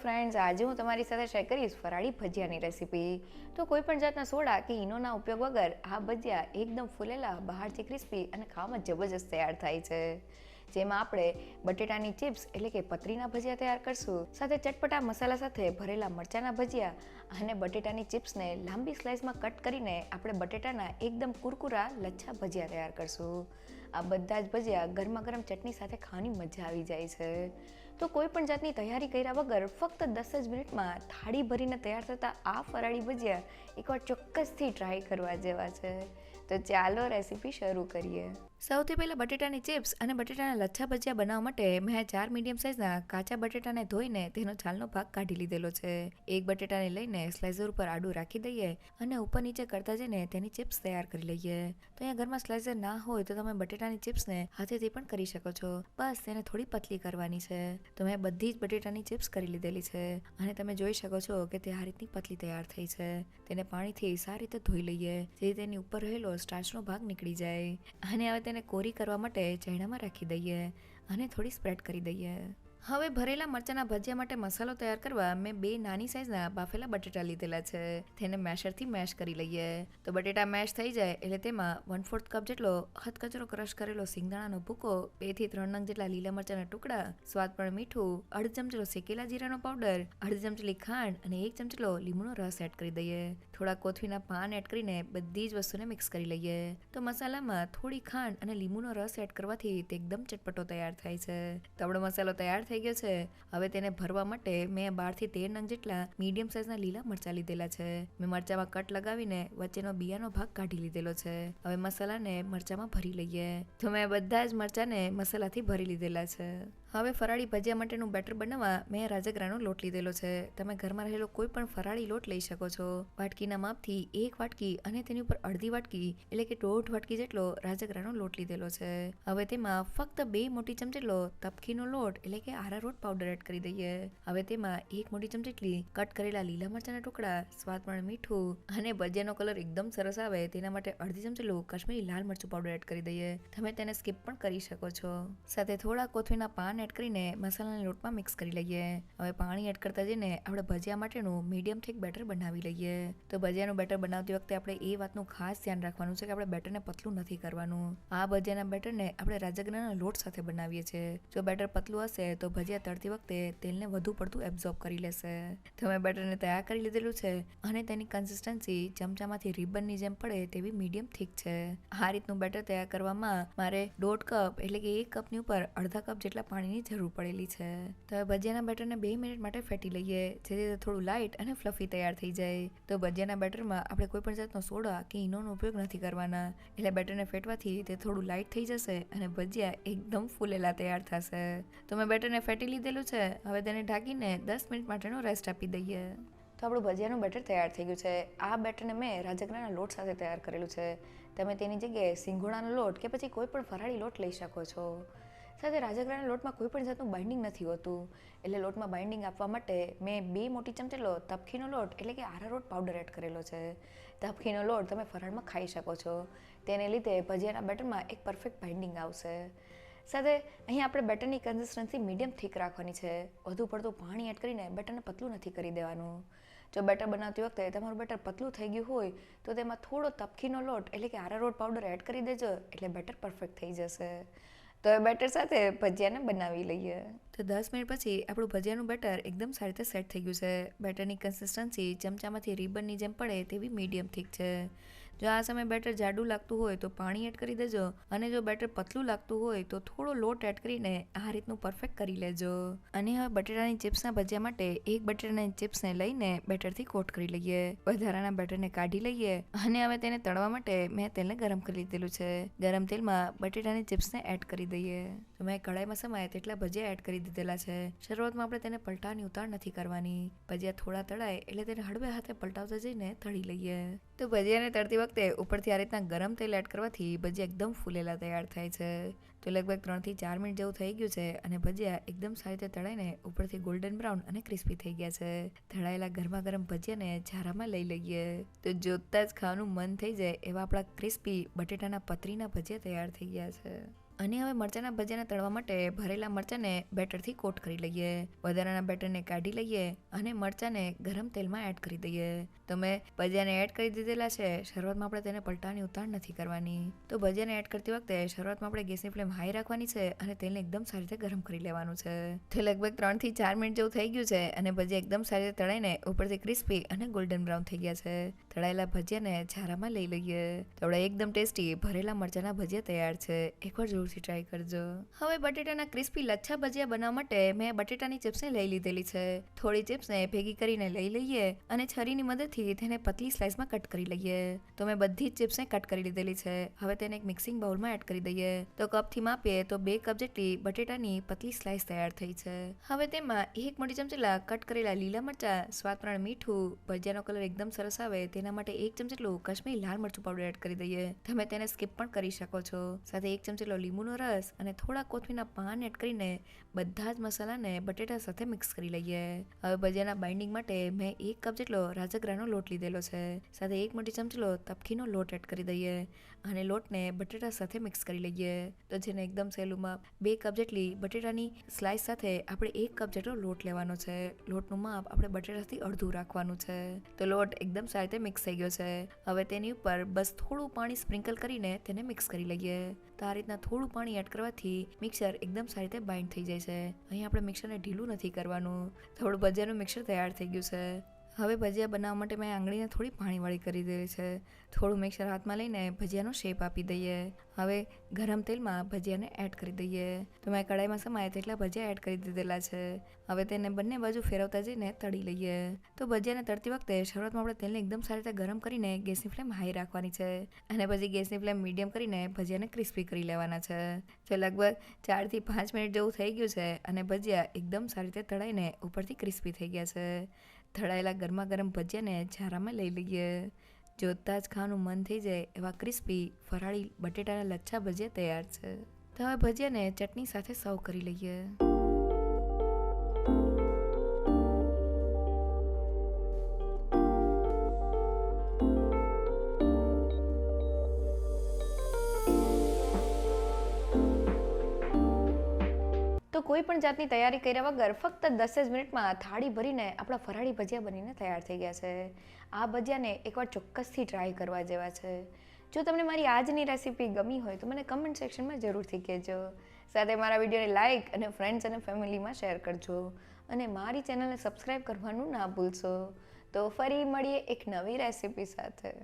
Friends, આજે હું તમારી સાથે શેર કરીશ ફરાળી ભજીયાની રેસીપી. તો કોઈ પણ જાતના સોડા કે ઈનોના ઉપયોગ વગર આ ભજીયા એકદમ ફૂલેલા, બહારથી ક્રિસ્પી અને ખાવામાં જબરજસ્ત તૈયાર થાય છે. જેમાં આપણે બટેટાની ચિપ્સ એટલે કે પતરીના ભજીયા તૈયાર કરશું, સાથે ચટપટા મસાલા સાથે ભરેલા મરચાના ભજીયા અને બટેટાની ચિપ્સને લાંબી સ્લાઇસમાં કટ કરીને આપણે બટેટાના એકદમ કુરકુરા લચ્છા ભજીયા તૈયાર કરશું. આ બધા જ ભજીયા ગરમા ગરમ ચટણી સાથે ખાવાની મજા આવી જાય છે. તો કોઈ પણ જાતની તૈયારી કર્યા વગર ફક્ત 10 જ મિનિટમાં થાળી ભરીને તૈયાર થતા આ ફરાળી ભજીયા એકવાર ચોક્કસથી ટ્રાય કરવા જેવા છે. તો ચાલો રેસીપી શરૂ કરીએ. સૌથી પહેલાં બટેટાની ચિપ્સ અને બટેટાના લચ્છા ભજીયા બનાવવા માટે મેં 4 મીડિયમ સાઇઝના કાચા બટેટાને ધોઈને તેનો છાલનો ભાગ કાઢી લીધેલો છે. એક બટેટાને લઈને સ્લાઇસર ઉપર આડું રાખી દઈએ અને ઉપર નીચે કરતા જઈને તેની ચિપ્સ તૈયાર કરી લઈએ. તો અહીંયા ઘરમાં સ્લાઇસર ના હોય તો તમે બટેટાની ચિપ્સને હાથેથી પણ કરી શકો છો. બસ તેને થોડી પતલી કરવાની છે. તો મેં બધી જ બટેટાની ચિપ્સ કરી લીધેલી છે અને તમે જોઈ શકો છો કે તે આ રીતની પતલી તૈયાર થઈ છે. તેને પાણીથી સારી રીતે ધોઈ લઈએ જેથી તેની ઉપર રહેલો સ્ટાર્ચનો ભાગ નીકળી જાય. અને હવે તેને કોરી કરવા માટે ચૈણામાં રાખી દઈએ અને થોડી સ્પ્રેડ કરી દઈએ. હવે ભરેલા મરચાના ભજીયા માટે મસાલો તૈયાર કરવા મેં 2 નાની સાઇઝના બાફેલા બટેટા લીધેલા છે. તેને મેશરથી મેશ કરી લઈએ. તો બટેટા મેશ થઈ જાય એટલે તેમાં 1/4 કપ જેટલો હથકચરો ક્રશ કરેલો સિંગદાણાનો ભૂકો, 2 થી 3 નંગ જેટલા લીલા મરચાના ટુકડા, સ્વાદ પ્રમાણે મીઠું, અડધ ચમચીલો શેકેલા જીરાનો પાવડર, અડધ ચમચીલી ખાંડ અને 1 ચમચીલો લીંબુનો રસ એડ કરી દઈએ. થોડા કોથમીરના પાન એડ કરીને બધી જ વસ્તુને મિક્સ કરી લઈએ. તો મસાલામાં થોડી ખાંડ અને લીંબુનો રસ એડ કરવાથી તે એકદમ ચટપટો તૈયાર થાય છે. તો આપણો મસાલો તૈયાર થઈ ગયો છે. હવે તેને ભરવા માટે મેં 12 થી 13 નંગ જેટલા મીડિયમ સાઇઝના લીલા મરચા લીધેલા છે. મેં મરચામાં કટ લગાવીને વચ્ચેનો બિયાનો ભાગ કાઢી લીધેલો છે. હવે મસાલાને મરચામાં ભરી લઈએ. તો મેં બધા જ મરચાને મસાલાથી ભરી લીધેલા છે. હવે ફરાળી ભજીયા માટેનું બેટર બનાવવા મેં રાજગરાનો લોટ લીધેલો છે. તમે ઘરમાં રહેલો કોઈ પણ ફરાળી લોટ લઈ શકો છો. વાટકીના માપથી 1 વાટકી અને તેની ઉપર અડધી વાટકી એટલે કે 1.5 વાટકી જેટલો રાજગરાનો લોટ લીધેલો છે. હવે તેમાં ફક્ત 2 મોટી ચમચી જેટલો તપકીનો લોટ એટલે કે આરારોટ પાવડર એડ કરી દઈએ. હવે તેમાં 1 મોટી ચમચી જેટલી કટ કરેલા લીલા મરચાના ટુકડા, સ્વાદ પ્રમાણે મીઠું અને ભજીયાનો કલર એકદમ સરસ આવે તેના માટે અડધી ચમચીલું કાશ્મીરી લાલ મરચું પાવડર એડ કરી દઈએ. તમે તેને સ્કીપ પણ કરી શકો છો. સાથે થોડા કોથમીરના પાન એડ કરીને મસાલાના લોટમાં મિક્સ કરી લઈએ. હવે પાણી એડ કરતા જઈને આપણે ભજીયા માટેનું મીડિયમ થીક બેટર બનાવી લઈએ. તો ભજીયાનું બેટર બનાવતી વખતે આપણે એ વાતનું ખાસ ધ્યાન રાખવાનું છે કે આપણે બેટરને પતલું નથી કરવાનું. આ ભજીયાના બેટરને આપણે રાજગરાના લોટ સાથે બનાવીએ છીએ. જો બેટર પતલું હશે તો ભજીયા તળતી વખતે તેલને વધુ પડતું એબ્ઝોર્બ કરી લેશે. તો મેં બેટરને તૈયાર કરી લીધેલું છે અને તેની કન્સિસ્ટન્સી ચમચામાંથી રિબનની જેમ પડે તેવી મીડિયમ થીક છે. આ રીતનું બેટર તૈયાર કરવામાં મારે 1.5 કપ એટલે કે 1 કપની ઉપર અડધા કપ જેટલા પાણીની જરૂર પડેલી છે. તો હવે ભજીયાના બેટરને 2 મિનિટ માટે ફેટી લઈએ જેથી તે થોડું લાઇટ અને ફ્લફી તૈયાર થઈ જાય. તો ભજીયાના બેટરમાં આપણે કોઈ પણ જાતનો સોડા કે ઈનોનો ઉપયોગ નથી કરવાના એટલે બેટરને ફેટવાથી તે થોડું લાઇટ થઈ જશે અને ભજીયા એકદમ ફૂલેલા તૈયાર થશે. તો મેં બેટરને ફેટી લીધેલું છે. હવે તેને ઢાંકીને 10 મિનિટ માટેનો રેસ્ટ આપી દઈએ. તો આપણું ભજીયાનું બેટર તૈયાર થઈ ગયું છે. આ બેટરને મેં રાજગરાના લોટ સાથે તૈયાર કરેલું છે. તમે તેની જગ્યાએ સિંગોડાનો લોટ કે પછી કોઈ પણ ફરાળી લોટ લઈ શકો છો. સાથે રાજગરાના લોટમાં કોઈ પણ જાતનું બાઇન્ડિંગ નથી હોતું એટલે લોટમાં બાઇન્ડિંગ આપવા માટે મેં 2 મોટી ચમચીલો તપકીનો લોટ એટલે કે આરારોટ પાવડર એડ કરેલો છે. તપકીનો લોટ તમે ફરાળમાં ખાઈ શકો છો. તેને લીધે ભજીયાના બેટરમાં એક પરફેક્ટ બાઇન્ડિંગ આવશે. સાથે અહીં આપણે બેટરની કન્સિસ્ટન્સી મીડિયમ થીક રાખવાની છે. વધુ પડતું પાણી એડ કરીને બેટરને પતલું નથી કરી દેવાનું. જો બેટર બનાવતી વખતે તમારું બેટર પતલું થઈ ગયું હોય તો તેમાં થોડો તપકીનો લોટ એટલે કે આરારોટ પાવડર એડ કરી દેજો એટલે બેટર પરફેક્ટ થઈ જશે. તો એ બેટર સાથે ભજીયાને બનાવી લઈએ. તો 10 મિનિટ પછી આપણું ભજીયાનું બેટર એકદમ સારી રીતે સેટ થઈ ગયું છે. બેટરની કન્સિસ્ટન્સી ચમચામાંથી રિબનની જેમ પડે તેવી મીડિયમ થીક છે. જો આ સમયે બેટર જાડું લાગતું હોય તો પાણી એડ કરી દેજો અને જો બેટર પતલું લાગતું હોય તો થોડો લોટ એડ કરીને આ રીતનું પરફેક્ટ કરી લેજો. અને હવે બટેટાની ચિપ્સના ભજીયા માટે એક બટેટાની ચિપ્સને લઈને બેટરથી કોટ કરી લઈએ. વધારાના બેટરને કાઢી લઈએ અને હવે તેને તળવા માટે મેં તેલને ગરમ કરી લીધેલું છે. ગરમ તેલમાં બટેટાની ચિપ્સને એડ કરી દઈએ. તો મેં કઢાઈમાં સમાય તેટલા ભજીયા એડ કરી દીધેલા છે. શરૂઆતમાં આપણે તેને પલટાની ઉતાળ નથી કરવાની. ભજીયા થોડા તળાય એટલે તેને હળવે હાથે પલટાવતા જઈને તળી લઈએ. તો ભજીયાને તળતી વખતે ઉપરથી આ રીતના ગરમ તેલ એડ કરવાથી ભજીયા એકદમ ફૂલેલા તૈયાર થાય છે. તો લગભગ 3 થી 4 મિનિટ જેવું થઈ ગયું છે અને ભજીયા એકદમ સારી રીતે તળાઈને ઉપરથી ગોલ્ડન બ્રાઉન અને ક્રિસ્પી થઈ ગયા છે. તળાયેલા ગરમા ગરમ ભજીયાને ઝારામાં લઈ લઈએ. તો જોતા જ ખાવાનું મન થઈ જાય એવા આપણા ક્રિસ્પી બટેટાના પતરીના ભજીયા તૈયાર થઈ ગયા છે. અને હવે મરચાંના ભજીયાને તળવા માટે ભરેલા મરચાંને બેટરથી કોટ કરી લઈએ. વધારાના બેટરને કાઢી લઈએ અને મરચાંને ગરમ તેલમાં એડ કરી દઈએ. તો મેં ભજીયાને એડ કરી દીધેલા છે. શરૂઆતમાં આપણે તેને પલટાની ઉતાણ નથી કરવાની. તો ભજીયાને એડ કરતી વખતે શરૂઆતમાં આપણે ગેસની ફ્લેમ હાઈ રાખવાની છે અને તેલને એકદમ સારી રીતે ગરમ કરી લેવાનું છે. તો લગભગ 3 થી 4 મિનિટ જેવું થઈ ગયું છે અને ભજીયા એકદમ સારી રીતે તળાઈને ઉપરથી ક્રિસ્પી અને ગોલ્ડન બ્રાઉન થઈ ગયા છે. તળાયેલા ભજીયાને ઝારામાં લઈ લઈએ. તો આપણે એકદમ ટેસ્ટી ભરેલા મરચાંના ભજીયા તૈયાર છે. એકવાર જરૂરથી ટ્રાય કરજો. હવે બટેટાના ક્રિસ્પી લચ્છા ભજીયા બનાવવા માટે મેં બટેટાની ચિપ્સને લઈ લીધેલી છે. થોડી ચિપ્સને ભેગી કરીને લઈ લઈએ અને છરીની મદદથી તેને પતલી સ્લાઇસમાં કટ કરી લઈએ. તો મેં બધી જ ચિપ્સને કટ કરી લીધેલી છે. હવે તેને એક મિક્સિંગ બાઉલમાં એડ કરી દઈએ. તો કપથી માપીએ તો 2 કપ જેટલી બટેટાની પતલી સ્લાઇસ તૈયાર થઈ છે. હવે તેમાં 1 મોટી ચમચી કટ કરેલા લીલા મરચાં, સ્વાદ પ્રમાણે મીઠું, ભજીયાનો કલર એકદમ સરસ આવે તેના માટે 1 ચમચી જેટલું કાશ્મીરી લાલ મરચું પાવડર એડ કરી દઈએ. તમે તેને સ્કીપ પણ કરી શકો છો. સાથે 1 ચમચી જેટલો લીંબુનો રસ અને થોડા કોથમીરના પાન એડ કરીને બધા જ મસાલાને બટેટા સાથે મિક્સ કરી લઈએ. હવે ભજીયાના બાઇન્ડિંગ માટે મેં 1 કપ જેટલો રાજગરાનો લોટ લીધેલો છે. સાથે 1 મોટી ચમચીલો તપકીનો લોટ એડ કરી દઈએ અને લોટને બટેટા સાથે મિક્સ કરી લઈએ. તો જેને એકદમ સહેલુંમાં 2 કપ જેટલી બટેટાની સ્લાઇસ સાથે આપણે 1 કપ જેટલો લોટ લેવાનો છે. લોટનું માપ આપણે બટેટાથી અડધું રાખવાનું છે. તો લોટ એકદમ સારી રીતે મિક્સ થઈ ગયો છે. હવે તેની ઉપર બસ થોડું પાણી સ્પ્રિંકલ કરીને તેને મિક્સ કરી લઈએ. તો આ રીતના થોડું પાણી એડ કરવાથી મિક્સર એકદમ સારી રીતે બાઇન્ડ થઈ જાય છે. અહીં આપણે મિક્સરને ઢીલું નથી કરવાનું. થોડું ભજીયાનું મિક્સર તૈયાર થઈ ગયું છે. હવે ભજીયા બનાવવા માટે મેં આંગળીને થોડી પાણીવાળી કરી દીધી છે. થોડું મિક્સર હાથમાં લઈને ભજીયાનો શેપ આપી દઈએ. હવે ગરમ તેલમાં ભજીયાને એડ કરી દઈએ. તો મેં કડાઈમાં સમાય તેટલા ભજીયા એડ કરી દીધેલા છે. હવે તેને બંને બાજુ ફેરવતા જઈને તળી લઈએ. તો ભજીયાને તળતી વખતે શરૂઆતમાં આપણે તેલને એકદમ સારી રીતે ગરમ કરીને ગેસની ફ્લેમ હાઈ રાખવાની છે અને પછી ગેસની ફ્લેમ મીડિયમ કરીને ભજીયાને ક્રિસ્પી કરી લેવાના છે. તો લગભગ 4 થી 5 મિનિટ જેવું થઈ ગયું છે અને ભજીયા એકદમ સારી રીતે તળાઈને ઉપરથી ક્રિસ્પી થઈ ગયા છે. તળાયેલા ગરમા ગરમ ભજીયાને ઝારામાં લઈ લઈએ. જોતાં જ ખાવાનું મન થઈ જાય એવા ક્રિસ્પી ફરાળી બટેટાના લચ્છા ભજીયા તૈયાર છે. તો હવે ભજીયાને ચટણી સાથે સર્વ કરી લઈએ. તો કોઈ પણ જાતની તૈયારી કર્યા વગર ફક્ત 10 જ મિનિટમાં થાળી ભરીને આપણા ફરાળી ભજીયા બનીને તૈયાર થઈ ગયા છે. આ ભજીયાને એકવાર ચોક્કસથી ટ્રાય કરવા જેવા છે. જો તમને મારી આજની રેસીપી ગમી હોય તો મને કમેન્ટ સેક્શનમાં જરૂરથી કહેજો. સાથે મારા વિડીયોને લાઇક અને ફ્રેન્ડ્સ અને ફેમિલીમાં શેર કરજો અને મારી ચેનલને સબસ્ક્રાઈબ કરવાનું ના ભૂલશો. તો ફરી મળીએ એક નવી રેસીપી સાથે.